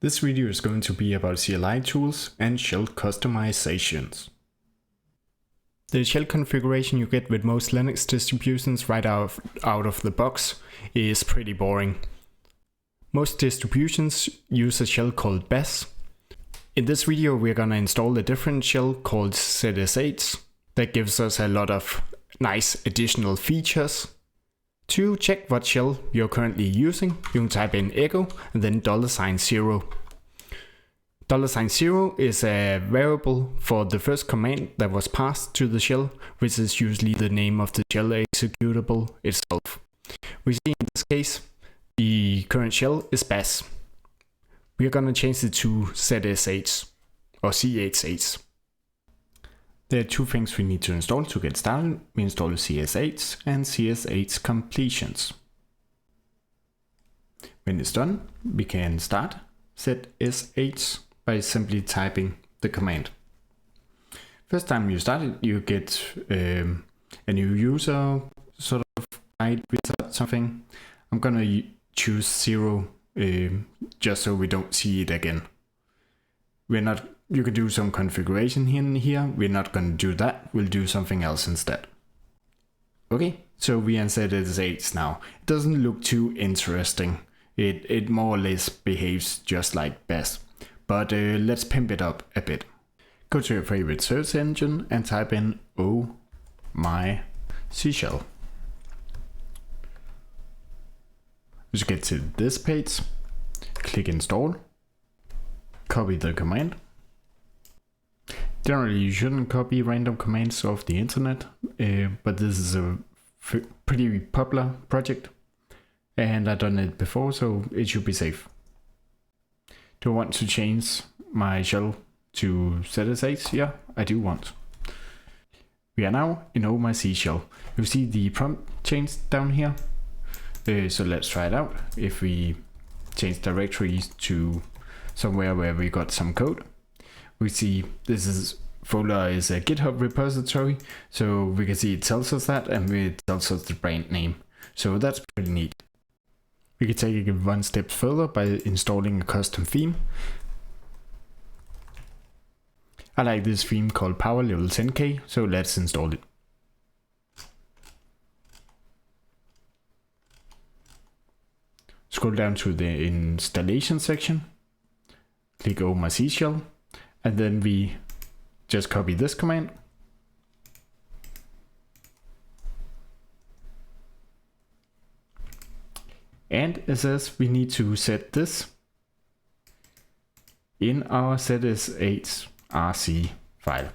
This video is going to be about CLI tools and shell customizations. The shell configuration you get with most Linux distributions right out of the box is pretty boring. Most distributions use a shell called bash. In this video we're gonna install a different shell called Zellij that gives us a lot of nice additional features. To check what shell you're currently using, you can type in echo and then $0. $0 is a variable for the first command that was passed to the shell, which is usually the name of the shell executable itself. We see in this case, the current shell is bash. We are gonna change it to ZSH or CHH. There are two things we need to install to get started. We install CSH and CSH completions. When it's done, we can start ZSH by simply typing the command. First time you start it, you get a new user sort of guide wizard something. I'm gonna choose 0 just so we don't see it again. You can do some configuration here. We're not going to do that. We'll do something else instead. Okay, so we are ZSH now. It doesn't look too interesting. It more or less behaves just like bash. But let's pimp it up a bit. Go to your favorite search engine and type in My Zsh. Just get to this page, click install, copy the command. Generally, you shouldn't copy random commands off the internet, but this is a pretty popular project and I've done it before, so it should be safe. Do I want to change my shell to ZSH? Yeah, I do want. We are now in My Zsh. You see the prompt change down here. So let's try it out. If we change directories to somewhere where we got some code, we see this folder is a GitHub repository, so we can see it tells us that, and it tells us the brand name. So that's pretty neat. We can take it one step further by installing a custom theme. I like this theme called Power Level 10K, so let's install it. Scroll down to the installation section, click My Zsh, and then we just copy this command. And it says we need to set this in our ZSH.rc file.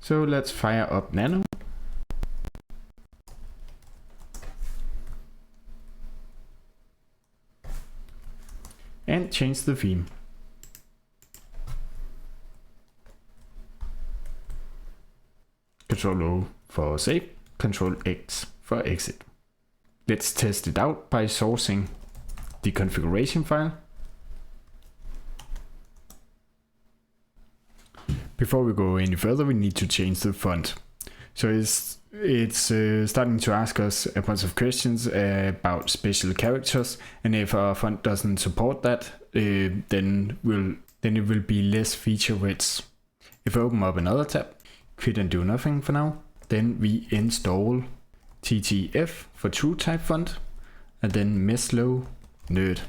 So let's fire up nano. And change the theme. Control O for save, Control X for exit. Let's test it out by sourcing the configuration file. Before we go any further, we need to change the font. So it's starting to ask us a bunch of questions about special characters, and if our font doesn't support that, then it will be less feature rich. If we open up another tab, quit and do nothing for now, then we install TTF for true type font, and then Meslow Nerd.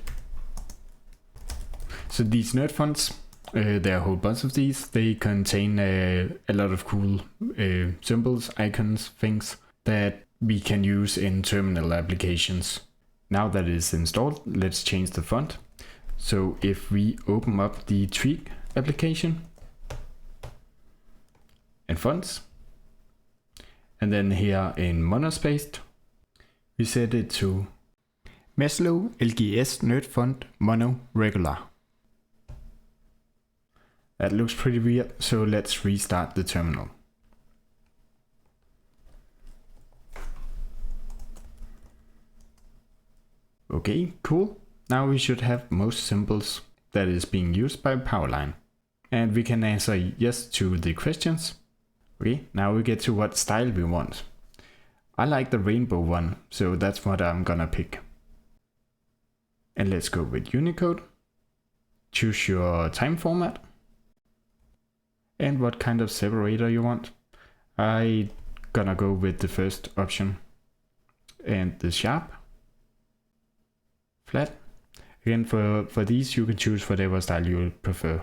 So these nerd fonts, there are a whole bunch of these. They contain a lot of cool symbols, icons, things that we can use in terminal applications. Now that it's installed, let's change the font. So if we open up the Tweak application and fonts, and then here in monospaced, we set it to Meslow LGS Nerd Font Mono Regular. That looks pretty weird, so let's restart the terminal. Okay, cool. Now we should have most symbols that is being used by Powerline. And we can answer yes to the questions. Okay, now we get to what style we want. I like the rainbow one, so that's what I'm gonna pick. And let's go with Unicode. Choose your time format and what kind of separator you want. I gonna go with the first option and the sharp. Flat. Again, for these you can choose whatever style you prefer.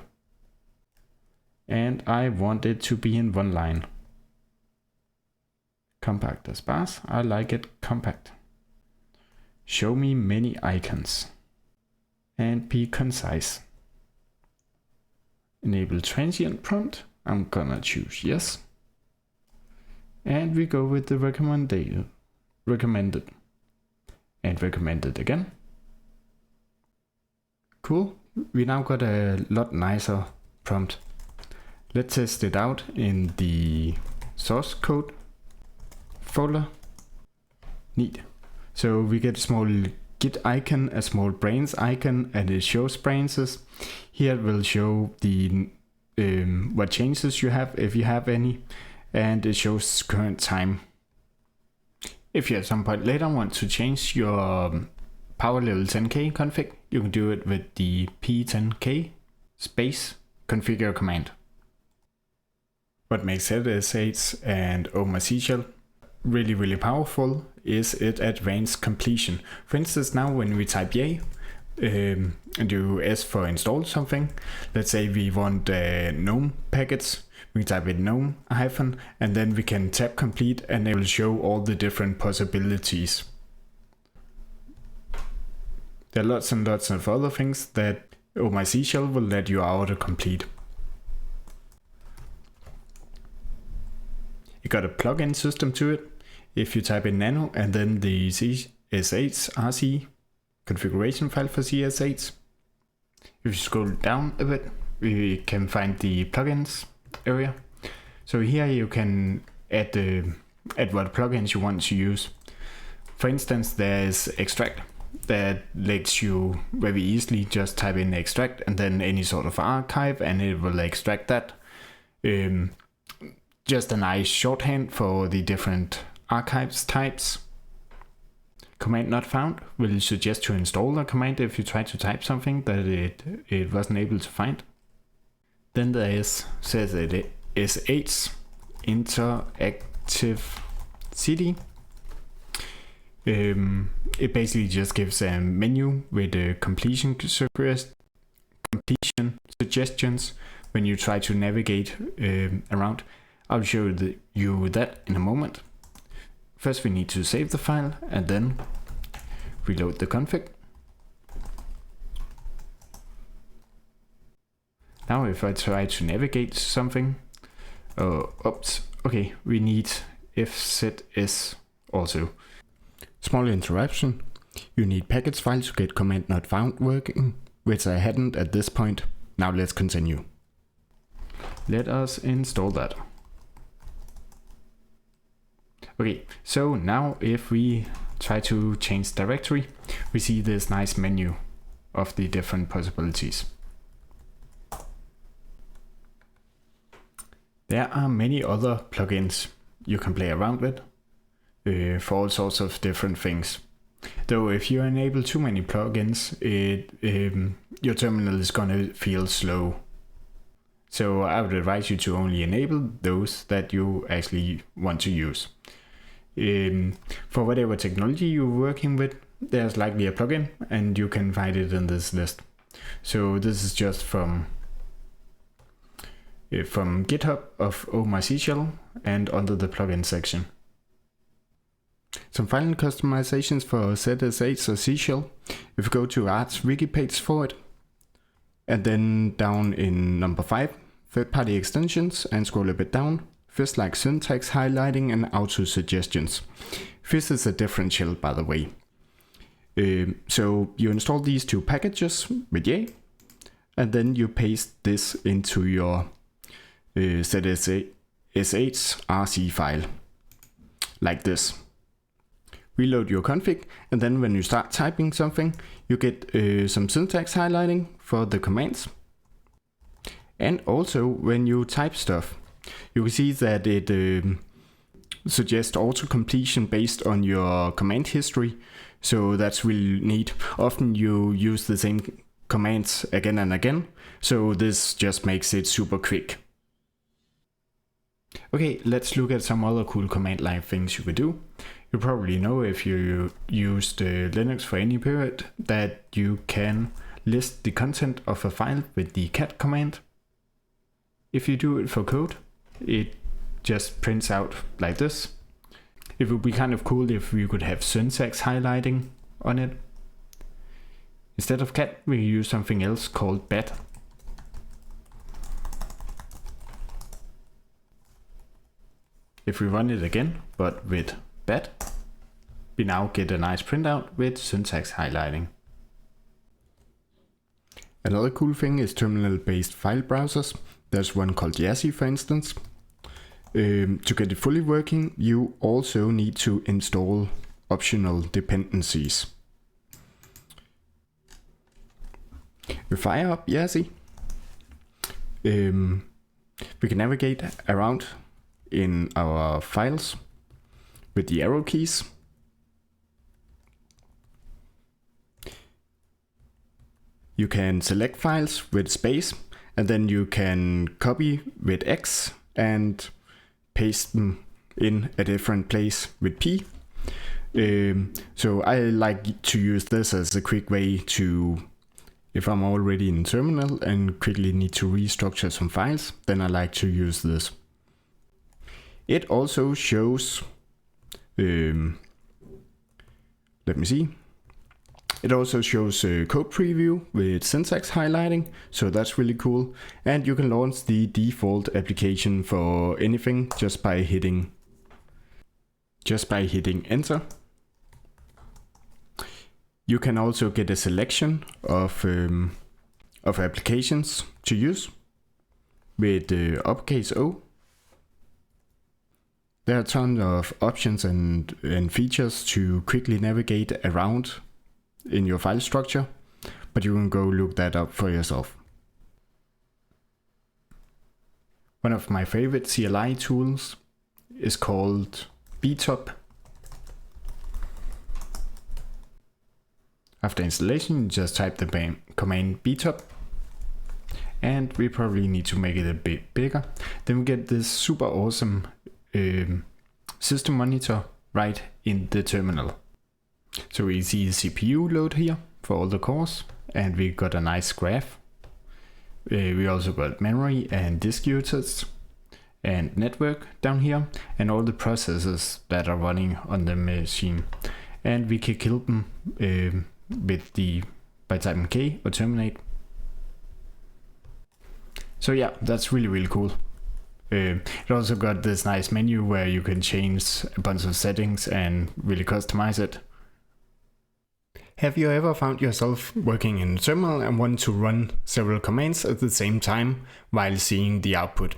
And I want it to be in one line. Compact or sparse, I like it compact. Show me many icons. And be concise. Enable transient prompt, I'm gonna choose yes. And we go with the recommended. And recommended again. Cool, we now got a lot nicer prompt. Let's test it out in the source code folder. Neat. So we get a small git icon, a small brains icon, and it shows brains. Here it will show the what changes you have, if you have any, and it shows current time. If you at some point later want to change your power level 10k config, you can do it with the p10k space configure command. What makes ZSH and My Zsh really powerful is its advanced completion. For instance, now when we type yay and do S for install something, let's say we want gnome packets, we type in gnome hyphen and then we can tap complete and it will show all the different possibilities. There are lots and lots of other things that My Zsh will let you autocomplete. You got a plugin system to it. If you type in nano and then the CSH configuration file for CSH, if you scroll down a bit, we can find the plugins area. So here you can add what plugins you want to use. For instance, there's extract that lets you very easily just type in extract and then any sort of archive and it will extract that. Just a nice shorthand for the different archives types. Command not found will suggest to install a command if you try to type something that it wasn't able to find. Then there is ZSH interactive CD. It basically just gives a menu with the completion suggestions when you try to navigate around. I'll show you that in a moment. First we need to save the file and then reload the config. Now if I try to navigate something, okay, we need fzs also. Small interruption, you need package file to get command not found working, which I hadn't at this point. Now let's continue. Let us install that. Okay, so now if we try to change directory, we see this nice menu of the different possibilities. There are many other plugins you can play around with for all sorts of different things. Though if you enable too many plugins, your terminal is gonna feel slow. So I would advise you to only enable those that you actually want to use. For whatever technology you're working with, there's likely a plugin and you can find it in this list. So this is just from GitHub of My Zsh and under the plugin section. Some final customizations for ZSH or Zsh. If you go to Art's wiki page for it, and then down in number 5, third-party extensions, and scroll a bit down, first like syntax highlighting and auto suggestions. This is a differential, by the way. So you install these two packages with yay, and then you paste this into your ZSH RC file, like this. Reload your config, and then when you start typing something, you get some syntax highlighting for the commands. And also when you type stuff, you can see that it suggest auto completion based on your command history, so that's really neat. Often you use the same commands again and again, so this just makes it super quick. Okay, let's look at some other cool command line things you could do. You probably know, if you used Linux for any period, that you can list the content of a file with the cat command. If you do it for code, it just prints out like this. It would be kind of cool if we could have syntax highlighting on it. Instead of cat, we use something else called bat. If we run it again, but with bat, we now get a nice printout with syntax highlighting. Another cool thing is terminal-based file browsers. There's one called Yazi, for instance. To get it fully working, you also need to install optional dependencies. We fire up Yazi. We can navigate around in our files with the arrow keys. You can select files with space, and then you can copy with X and paste them in a different place with P. So I like to use this as a quick way to, if I'm already in terminal and quickly need to restructure some files, then I like to use this. It also shows, let me see. It also shows a code preview with syntax highlighting, so that's really cool. And you can launch the default application for anything just by hitting enter. You can also get a selection of applications to use with uppercase O. There are a ton of options and features to quickly navigate around in your file structure, but you can go look that up for yourself. One of my favorite CLI tools is called btop. After installation, you just type the command btop, and we probably need to make it a bit bigger. Then we get this super awesome system monitor right in the terminal. So we see the CPU load here for all the cores, and we got a nice graph. We also got memory and disk usage and network down here, and all the processes that are running on the machine. And we can kill them by typing K or terminate. So yeah, that's really cool. It also got this nice menu where you can change a bunch of settings and really customize it. Have you ever found yourself working in a terminal and want to run several commands at the same time while seeing the output?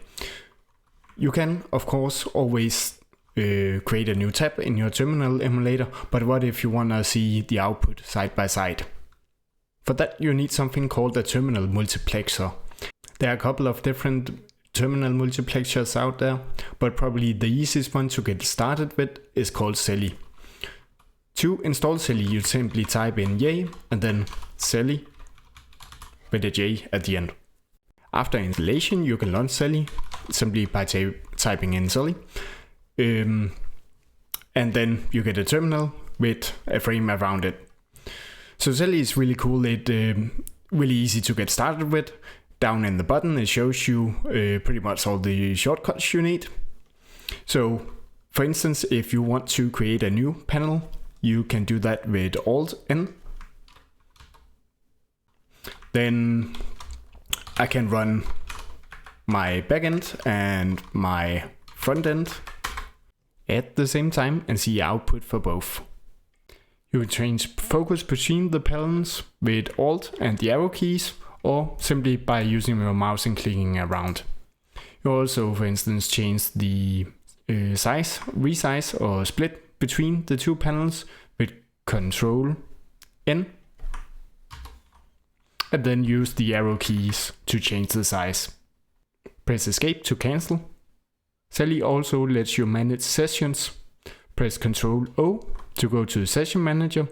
You can, of course, always create a new tab in your terminal emulator, but what if you want to see the output side by side? For that, you need something called a terminal multiplexer. There are a couple of different terminal multiplexers out there, but probably the easiest one to get started with is called Zellij. To install Zellij, you simply type in Yay and then Zellij with a J at the end. After installation, you can launch Zellij simply by typing in Zellij. And then you get a terminal with a frame around it. So Zellij is really cool. It's really easy to get started with. Down in the button, it shows you pretty much all the shortcuts you need. So, for instance, if you want to create a new panel, you can do that with Alt-N. Then I can run my backend and my front end at the same time and see output for both. You can change focus between the panels with Alt and the arrow keys, or simply by using your mouse and clicking around. You also, for instance, change the size, resize or split between the two panels with Ctrl N, and then use the arrow keys to change the size. Press escape to cancel. Zellij also lets you manage sessions. Press Ctrl O to go to the session manager,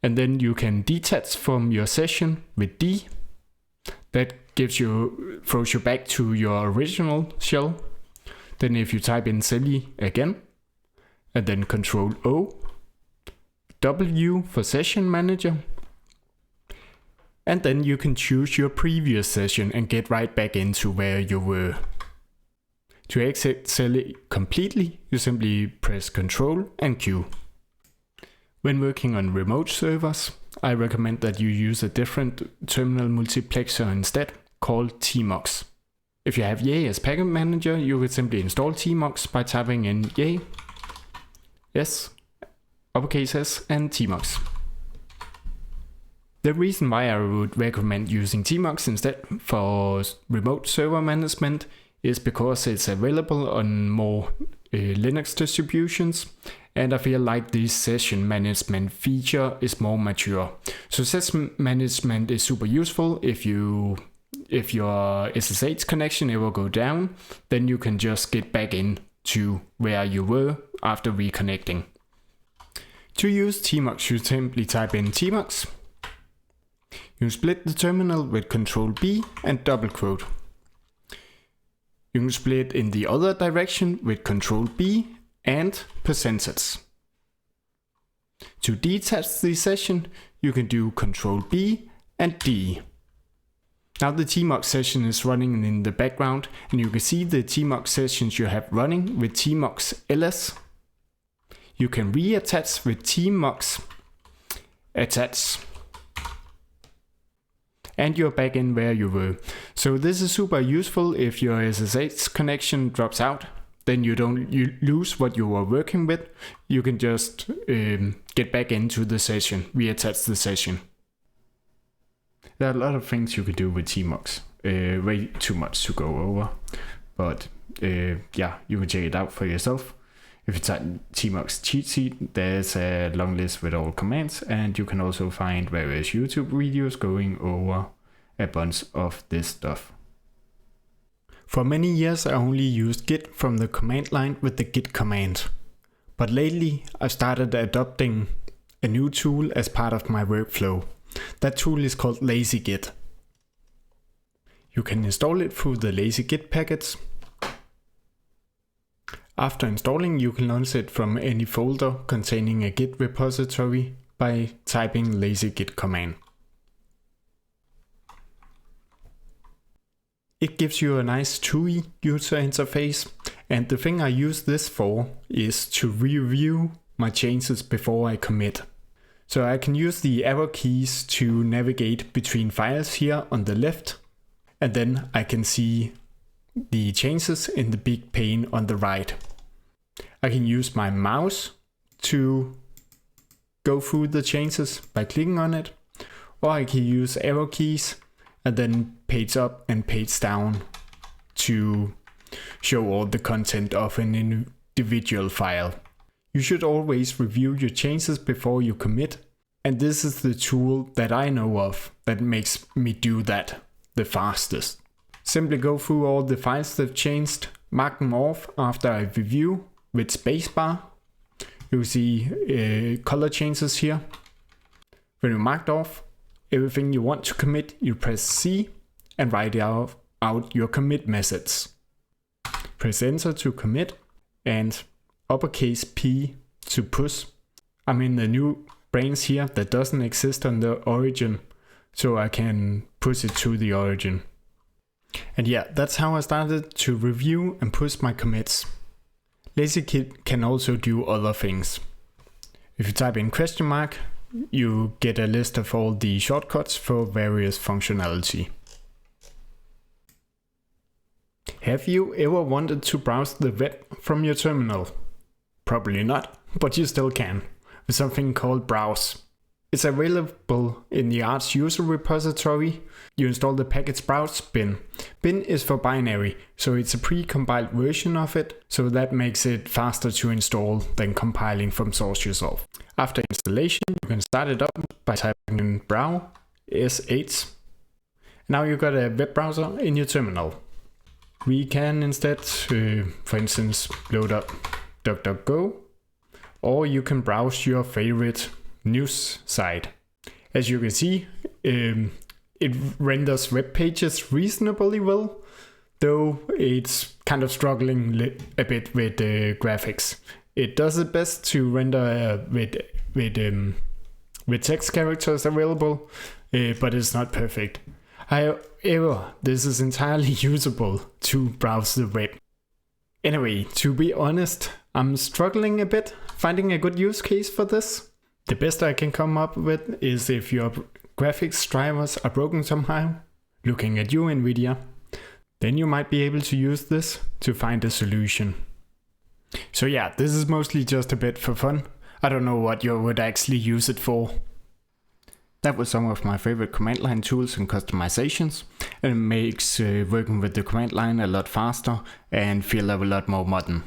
and then you can detach from your session with D. That throws you back to your original shell. Then if you type in Zellij again, and then Ctrl O, W for session manager, and then you can choose your previous session and get right back into where you were. To exit Zellij completely, you simply press Ctrl and Q. When working on remote servers, I recommend that you use a different terminal multiplexer instead, called tmux. If you have Yazi as packet manager, you would simply install tmux by typing in Yazi, S, uppercase S, and tmux. The reason why I would recommend using tmux instead for remote server management is because it's available on more Linux distributions, and I feel like this session management feature is more mature. So session management is super useful if your SSH connection ever go down, then you can just get back in to where you were after reconnecting. To use tmux, you simply type in tmux. You split the terminal with Ctrl B and double quote. You can split in the other direction with Ctrl B and %. To detach the session, you can do Ctrl B and D. Now the tmux session is running in the background, and you can see the tmux sessions you have running with tmux ls. You can reattach with tmux attach. And you're back in where you were. So this is super useful if your SSH connection drops out. Then you lose what you were working with. You can just get back into the session, reattach the session. There are a lot of things you could do with tmux. Way too much to go over. But yeah, you can check it out for yourself. If you type tmux cheat sheet, there's a long list with all commands, and you can also find various YouTube videos going over a bunch of this stuff. For many years I only used git from the command line with the git command. But lately I've started adopting a new tool as part of my workflow. That tool is called lazygit. You can install it through the lazygit package. After installing, you can launch it from any folder containing a Git repository by typing lazygit command. It gives you a nice TUI user interface, and the thing I use this for is to review my changes before I commit. So I can use the arrow keys to navigate between files here on the left, and then I can see the changes in the big pane on the right. I can use my mouse to go through the changes by clicking on it, or I can use arrow keys and then page up and page down to show all the content of an individual file. You should always review your changes before you commit, and this is the tool that I know of that makes me do that the fastest. Simply go through all the files that changed, mark them off after I review with spacebar. You see color changes here. When you marked off everything you want to commit, you press C and write out your commit message. Press enter to commit and uppercase P to push. I'm in the new branch here that doesn't exist on the origin, so I can push it to the origin. And yeah, that's how I started to review and push my commits. Lazygit can also do other things. If you type in question mark, you get a list of all the shortcuts for various functionality. Have you ever wanted to browse the web from your terminal? Probably not, but you still can, with something called browsh. It's available in the Arch user repository. You install the package browsh bin. Bin is for binary, so it's a pre-compiled version of it, so that makes it faster to install than compiling from source yourself. After installation, you can start it up by typing in browsh. Now you got a web browser in your terminal. We can instead, for instance, load up DuckDuckGo, or you can browse your favorite news site. As you can see, it renders web pages reasonably well, though it's kind of struggling a bit with graphics. It does its best to render with text characters available, but it's not perfect. However, this is entirely usable to browse the web. Anyway, to be honest, I'm struggling a bit finding a good use case for this. The best I can come up with is if your graphics drivers are broken somehow, looking at you, NVIDIA, then you might be able to use this to find a solution. So yeah, this is mostly just a bit for fun. I don't know what you would actually use it for. That was some of my favorite command line tools and customizations, and it makes working with the command line a lot faster and feel a lot more modern.